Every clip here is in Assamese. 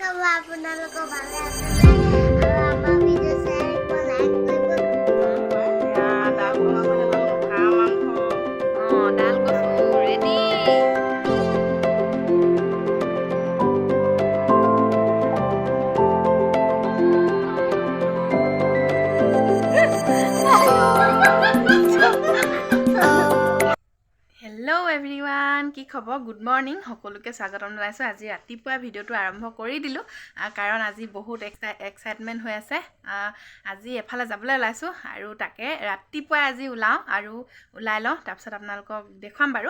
খবৰ আপোনালোকৰ ভালে আছে আৰু আমাৰ ভিডিঅ' শ্বেয়াৰ লাইক কৰিব ডাল কচু ৰেডি হেল্ল' এভৰিৱান কি খবৰ গুড মৰ্ণিং সকলোকে স্বাগতম জনাইছোঁ আজি ৰাতিপুৱা ভিডিঅ'টো আৰম্ভ কৰি দিলোঁ কাৰণ আজি বহুত এক্সাইটমেণ্ট হৈ আছে আজি এফালে যাবলৈ ওলাইছোঁ আৰু তাকে ৰাতিপুৱাই আজি ওলাই লওঁ তাৰপিছত আপোনালোকক দেখুৱাম বাৰু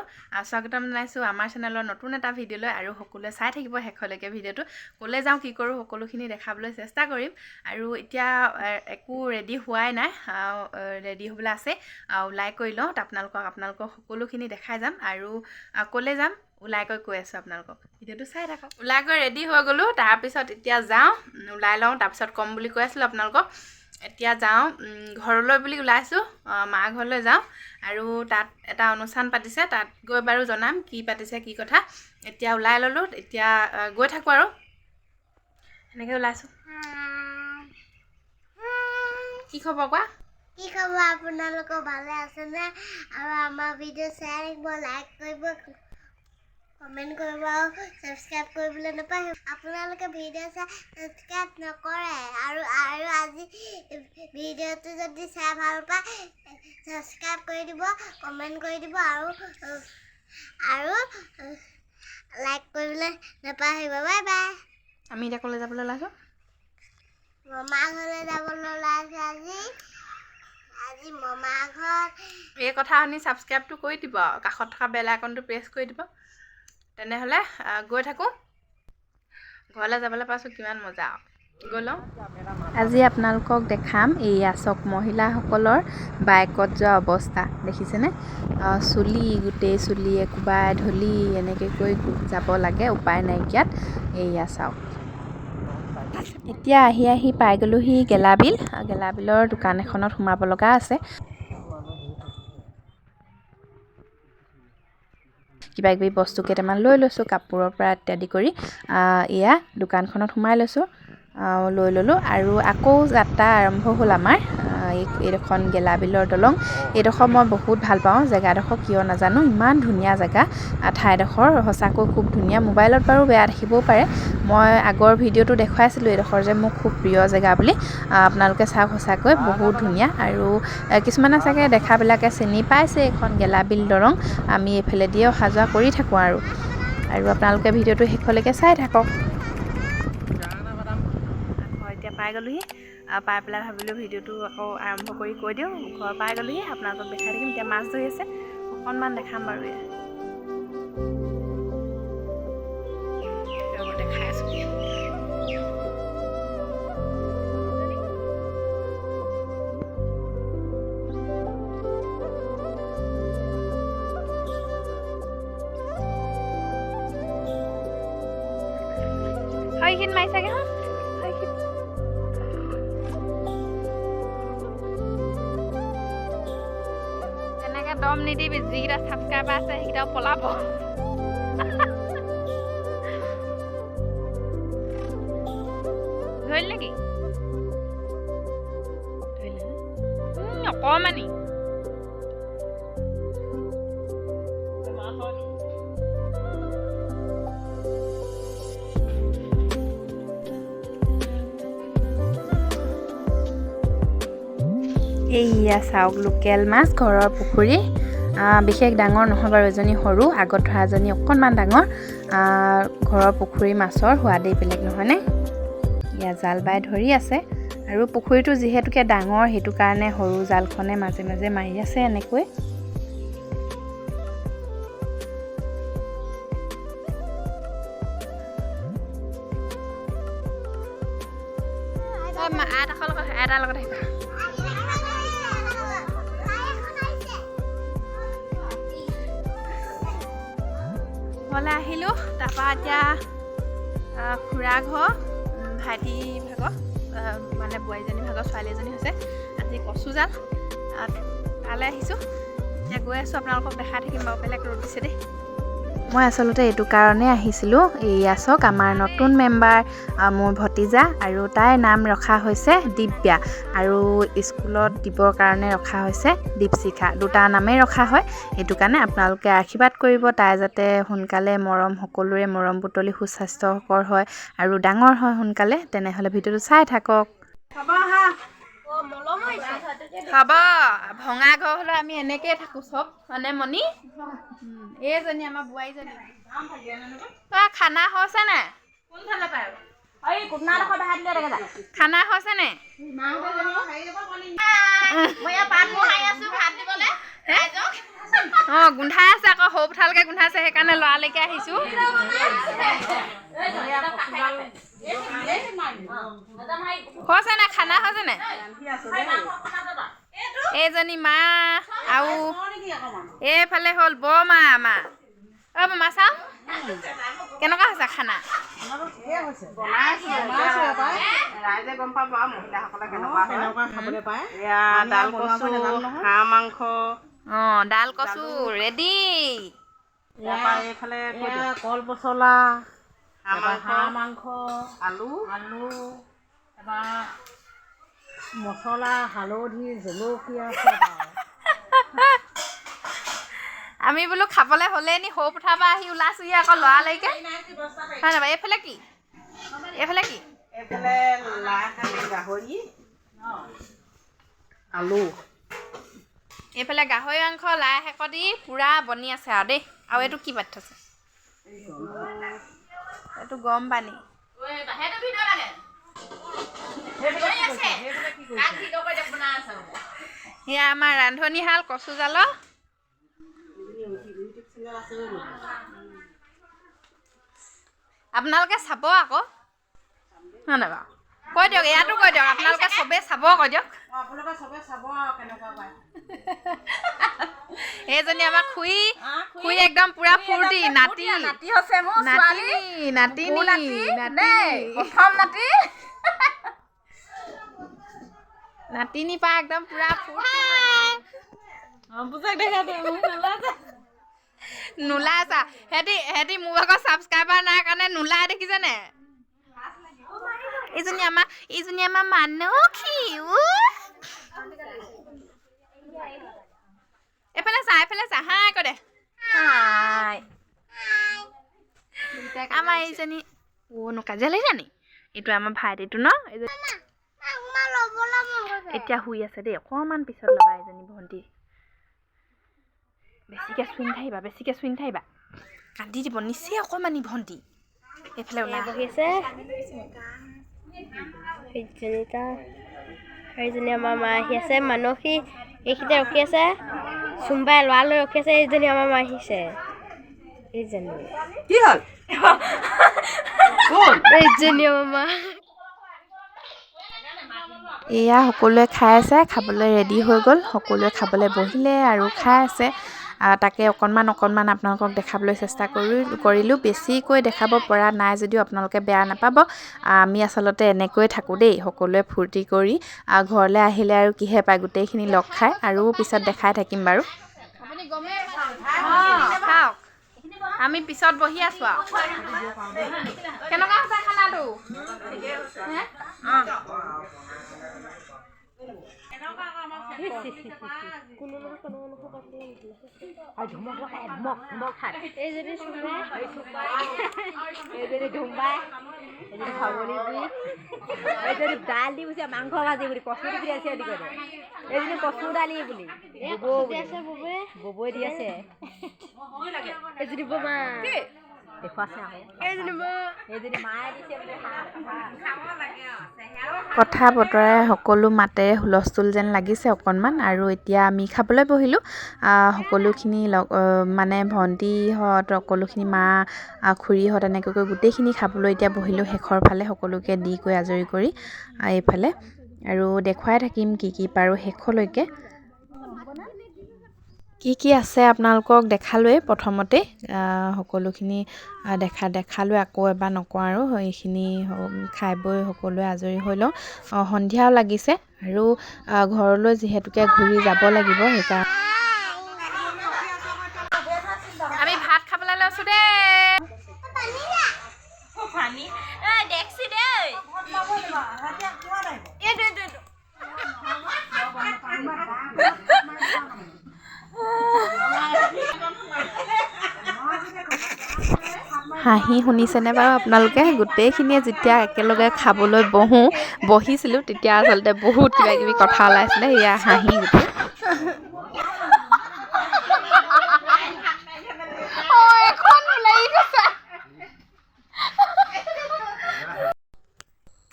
স্বাগতম জনাইছোঁ আমাৰ চেনেলৰ নতুন এটা ভিডিঅ'লৈ আৰু সকলোৱে চাই থাকিব শেষলৈকে ভিডিঅ'টো ক'লৈ যাওঁ কি কৰোঁ সকলোখিনি দেখাবলৈ চেষ্টা কৰিম আৰু এতিয়া একো ৰেডি হোৱাই নাই ৰেডি হ'বলৈ আছে ওলাই কৰি লওঁ আপোনালোকক সকলোখিনি দেখাই যাম আৰু ক'লৈ যাম ওলাই কৈ আছোঁ আপোনালোকক ভিডিঅ'টো চাই থাকক ওলাই গৈ ৰেডি হৈ গ'লোঁ তাৰপিছত এতিয়া যাওঁ ওলাই লওঁ তাৰপিছত ক'ম বুলি কৈ আছিলোঁ আপোনালোকক এতিয়া যাওঁ ঘৰলৈ বুলি ওলাইছোঁ মা ঘৰলৈ যাওঁ আৰু তাত এটা অনুষ্ঠান পাতিছে তাত গৈ বাৰু জনাম কি পাতিছে কি কথা এতিয়া ওলাই ল'লোঁ এতিয়া গৈ থাকোঁ আৰু এনেকৈ ওলাইছোঁ কি খবৰ কোৱা কি খবৰ আপোনালোকৰ ভালে আছেনে আৰু আমাৰ ভিডিঅ' শ্বেয়াৰ কৰিব লাইক কৰিব কমেণ্ট কৰিব আৰু ছাবস্ক্ৰাইব কৰিবলৈ নাপাহৰিব আপোনালোকে ভিডিঅ' চাই ছাবস্ক্ৰাইব নকৰে আৰু আজি ভিডিঅ'টো যদি চাই ভাল পায় ছাবস্ক্ৰাইব কৰি দিব কমেণ্ট কৰি দিব আৰু লাইক কৰিবলৈ নাপাহৰিব বাই বাই আমি এতিয়া ক'লৈ যাবলৈ ওলাইছোঁ মামা ঘৰলৈ যাবলৈ ওলাইছোঁ আজি মামা ঘৰ এই কথা শুনি ছাবস্ক্ৰাইবটো কৰি দিব কাষত থকা বেল আইকনটো প্ৰেছ কৰি দিব তেনেহ'লে গৈ থাকোঁ ঘৰলৈ যাবলৈ পাইছোঁ কিমান মজা গৈ লওঁ আজি আপোনালোকক দেখাম এই আচক মহিলাসকলৰ বাইকত যোৱা অৱস্থা দেখিছেনে গোটেই চুলি একোবাই ঢলি এনেকৈ কৰি যাব লাগে উপায় নাইকিয়াত এইয়া চাওক এতিয়া আহি পাই গ'লোহি গেলাবিলৰ দোকান এখনত সোমাব লগা আছে কিবা কিবি বস্তু কেইটামান লৈ লৈছোঁ কাপোৰৰ পৰা ইত্যাদি কৰি এয়া দোকানখনত সোমাই লৈছোঁ লৈ ল'লোঁ আৰু আকৌ যাত্ৰা আৰম্ভ হ'ল আমাৰ এইডোখন গেলাবিলৰ দলং এইডোখৰ মই বহুত ভাল পাওঁ জেগাডোখৰ কিয় নাজানো ইমান ধুনীয়া জেগা ঠাইডোখৰ সঁচাকৈ খুব ধুনীয়া মোবাইলত বাৰু বেয়া দেখিবও পাৰে মই আগৰ ভিডিঅ'টো দেখুৱাইছিলোঁ এইডোখৰ যে মোৰ খুব প্ৰিয় জেগা বুলি আপোনালোকে চাওক সঁচাকৈ বহুত ধুনীয়া আৰু কিছুমানে চাগে দেখাবিলাকে চিনি পাইছে এইখন গেলাবিল দলং আমি এইফালে দিয়ে অহা যোৱা কৰি থাকোঁ আৰু আপোনালোকে ভিডিঅ'টো শেষলৈকে চাই থাকক এতিয়া পাই গ'লোহি পাই পেলাই ভাবিলোঁ ভিডিঅ'টো আকৌ আৰম্ভ কৰি কৈ দিওঁ ঘৰ পাই গ'লোহি আপোনালোকক দেখাই থাকিম এতিয়া মাছ ধৰি আছে অকণমান দেখাম বাৰু দেখাই আছোঁ সেইখিনি মাৰি চাগে হা তেনেকৈ দম নিদিবি যিকেইটা ছাবস্ক্ৰাইবাৰ আছে সেইকেইটাও পলাব ধৰিলে নেকি অকণমানি এইয়া চাওক লোকেল মাছ ঘৰৰ পুখুৰী বিশেষ ডাঙৰ নহয় বাৰু এজনী সৰু আগত ধৰা এজনী অকণমান ডাঙৰ ঘৰৰ পুখুৰী মাছৰ সোৱাদেই বেলেগ নহয়নে ইয়া জাল বাই ধৰি আছে আৰু পুখুৰীটো যিহেতুকে ডাঙৰ সেইটো কাৰণে সৰু জালখনে মাজে মাজে মাৰি আছে এনেকৈ এটাৰ লগত আহিবা ঘৰলৈ আহিলোঁ তাৰপৰা এতিয়া খুৰা ঘৰ ভাইটি ভাগৰ মানে বোৱাৰীজনী ভাগৰ ছোৱালী এজনী হৈছে আজি কচু জাল তালৈ আহিছোঁ এতিয়া গৈ আছোঁ আপোনালোকক দেখাই থাকিম বাৰু বেলেগ ৰ'দ দিছে দেই মই আচলতে এইটো কাৰণে আহিছিলোঁ, এয়া চাওক আমাৰ নতুন মেম্বাৰ মোৰ ভতিজা আৰু তাইৰ নাম ৰখা হৈছে দিব্যা আৰু স্কুলত দিবৰ কাৰণে ৰখা হৈছে দীপশিখা। দুটা নামেই ৰখা হয়, সেইটো কাৰণে আপোনালোকে আশীৰ্বাদ কৰিব তাই যাতে সোনকালে সকলোৰে মৰম বুটলি সুস্বাস্থ্যকৰ হয় আৰু ডাঙৰ হয় সোনকালে। তেনেহ'লে ভিডিঅ'টো চাই থাকক। হ'ব, ভঙা ঘৰ হ'লে আমি এনেকেই থাকোঁ চব, মানে মণি এইজনী আমাৰ বোৱাৰীজনী। তই খানা হৈছে নাই? কোনফালে পায় খানা হৈছে নাই? অঁ, গোন্ধাই আছে আকৌ, সৰু পঠালকৈ গোন্ধাইছে, সেইকাৰণে লৰালৈকে আহিছোঁ। হৈছে নাই খানা হৈছে নাই? এইজনী মা আৰু এইফালে হ'ল বৰমা আমাৰ। অ মামা চাওঁ কেনেকুৱা হৈছে খানা? ৰাইজে গম পাব আৰু মহিলাসকলে কেনেকুৱা খাবলৈ পায়। এয়া ডাল কচু, হাঁহ মাংস। অঁ, ডাল কচু ৰেডি। এইফালে কল পচলা, হাঁহ মাংস, আলু, মছলা, হালধি, জলকীয়া। আমি বোলো খাবলৈ হ'লেই নি, সৰু পথাৰৰ পৰা আহি ওলাইছোহি আকৌ লৰালৈকে। হয় নাই? এইফালে কি? এইফালে কি? এইফালে লাই শাক, গাহৰি, আলু। এইফালে গাহৰি মাংস লাই শাক দি পুৰা বনি আছে আৰু দেই। আৰু এইটো কি পাত থৈছে? এইটো গৰম পানী। এয়া আমাৰ ৰান্ধনীশাল কচু জালৰ। আপোনালোকে চাব আকৌ, হয় নাই বাৰু? কৈ দিয়ক, ইয়াতো কৈ দিয়ক, আপোনালোকে চবেই চাব কৈ দিয়ক। এইজনী আমাৰ খুৰী একদম পুৰা ফূৰ্তি। নাতিনী পা একদম পুৰা ফূৰ্তি। নোলাইছা সিহঁতি মোৰ ভাগৰ ছাবস্ক্ৰাইবাৰ নাই কাৰণে নোলাই, দেখিছেনে? এইজনী আমাৰ মানসী। এইফালে চা হাই কৈ দে। আমাৰ এইজনী কাজিয়া লাগিছে নি? এইটো আমাৰ ভাইটিটো ন? এতিয়া শুই আছে দেই, অকণমান পিছত ল'বা এজনী ভণ্টি। বেছিকৈ চুইং থাকিবা, কান্দি দিব নিচে অকণমানি ভণ্টি। এইফালে ওলাই বহি আছে সেইজনী আমাৰ মা আহি আছে। মানসী এইখিনিতে ৰখি আছে, চুম্বাই লৰালৈ ৰখি আছে। এইজনী আমাৰ মা আহিছে। এইজনী কি হ'ল? এইজনী আমাৰ মা। এয়া সকলোৱে খাই আছে, খাবলৈ ৰেডি হৈ গ'ল। সকলোৱে খাবলৈ বহিলে আৰু খাই আছে। তাকে অকণমান আপোনালোকক দেখাবলৈ চেষ্টা কৰিলোঁ। বেছিকৈ দেখাব পৰা নাই যদিও আপোনালোকে বেয়া নাপাব। আমি আচলতে এনেকৈয়ে থাকোঁ দেই, সকলোৱে ফূৰ্তি কৰি। ঘৰলৈ আহিলে আৰু কিহে পায়, গোটেইখিনি লগ খাই আৰু পিছত দেখাই থাকিম বাৰু। খাওক, আমি পিছত বহি আছোঁ আৰু। কেনেকুৱা হৈছে খানাটো? দাল দি বুঝে মাংস ভাজি বুলি কচু দি আছে এইজনী কচু দালি বুলি ববৈ দি আছে। এইজনী বমা দেখুৱাছে আকৌ, এইজনী মায়ে দিছে বুলি কথা বতৰাই সকলো মাতেৰে হুলস্থুল যেন লাগিছে অকণমান। আৰু এতিয়া আমি খাবলৈ বহিলোঁ। সকলোখিনি মানে ভণ্টিহঁত সকলোখিনি মা খুৰীহঁত এনেকৈ গোটেইখিনি খাবলৈ এতিয়া বহিলোঁ। শেষৰ ফালে সকলোকে দি কৈ আজৰি কৰি এইফালে আৰু দেখুৱাই থাকিম কি পাৰোঁ শেষলৈকে। কি আছে আপোনালোকক দেখালোৱে প্ৰথমতে। সকলোখিনি দেখালোঁ, আকৌ এবাৰ নকওঁ আৰু। এইখিনি খাই বৈ সকলোৱে আজৰি হৈ লওঁ। সন্ধিয়াও লাগিছে আৰু ঘৰলৈ যিহেতুকে ঘূৰি যাব লাগিব, সেইকাৰণে আমি ভাত খাবলৈ লৈছোঁ দেই। হাঁহি শুনিছেনে বাৰু আপোনালোকে? গোটেইখিনিয়ে যেতিয়া একেলগে খাবলৈ বহিছিলোঁ তেতিয়া আচলতে বহুত কিবা কিবি কথা ওলাইছিলে। এয়া হাঁহি গোটেই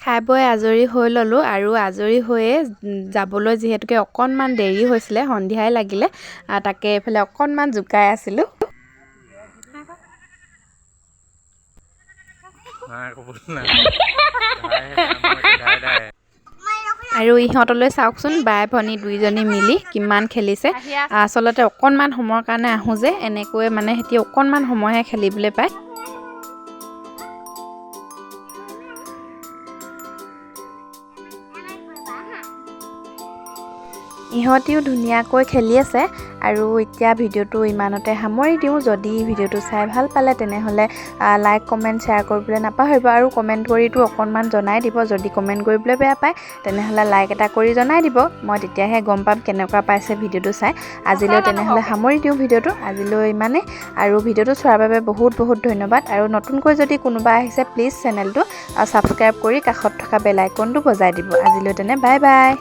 খাই বৈ আজৰি হৈ ল'লোঁ আৰু আজৰি হৈয়ে যাবলৈ যিহেতুকে অকণমান দেৰি হৈছিলে, সন্ধিয়াই লাগিলে, তাকে এইফালে অকণমান জোকাই আছিলোঁ। আৰু ইহঁতলৈ চাওকচোন, বাই ভনী দুইজনী মিলি কিমান খেলিছে। আচলতে অকণমান সময়ৰ কাৰণে আহোঁ যে, এনেকৈ মানে সিহঁতি অকণমান সময়হে খেলিবলৈ পায়। ইহঁতিও ধুনীয়াকৈ খেলি আছে। আৰু এতিয়া ভিডিঅ'টো ইমানতে সামৰি দিওঁ। যদি ভিডিঅ'টো চাই ভাল পালে তেনেহ'লে লাইক কমেণ্ট শ্বেয়াৰ কৰিবলৈ নাপাহৰিব আৰু কমেণ্ট কৰিটো অকণমান জনাই দিব। যদি কমেণ্ট কৰিবলৈ বেয়া পায় তেনেহ'লে লাইক এটা কৰি জনাই দিব, মই তেতিয়াহে গম পাম কেনেকুৱা পাইছে ভিডিঅ'টো চাই। আজিলৈ তেনেহ'লে সামৰি দিওঁ ভিডিঅ'টো, আজিলৈ ইমানেই। আৰু ভিডিঅ'টো চোৱাৰ বাবে বহুত বহুত ধন্যবাদ। আৰু নতুনকৈ যদি কোনোবা আহিছে প্লিজ চেনেলটো ছাবস্ক্ৰাইব কৰি কাষত থকা বেল আইকনটো বজাই দিব। আজিলৈ তেনে বাই বাই।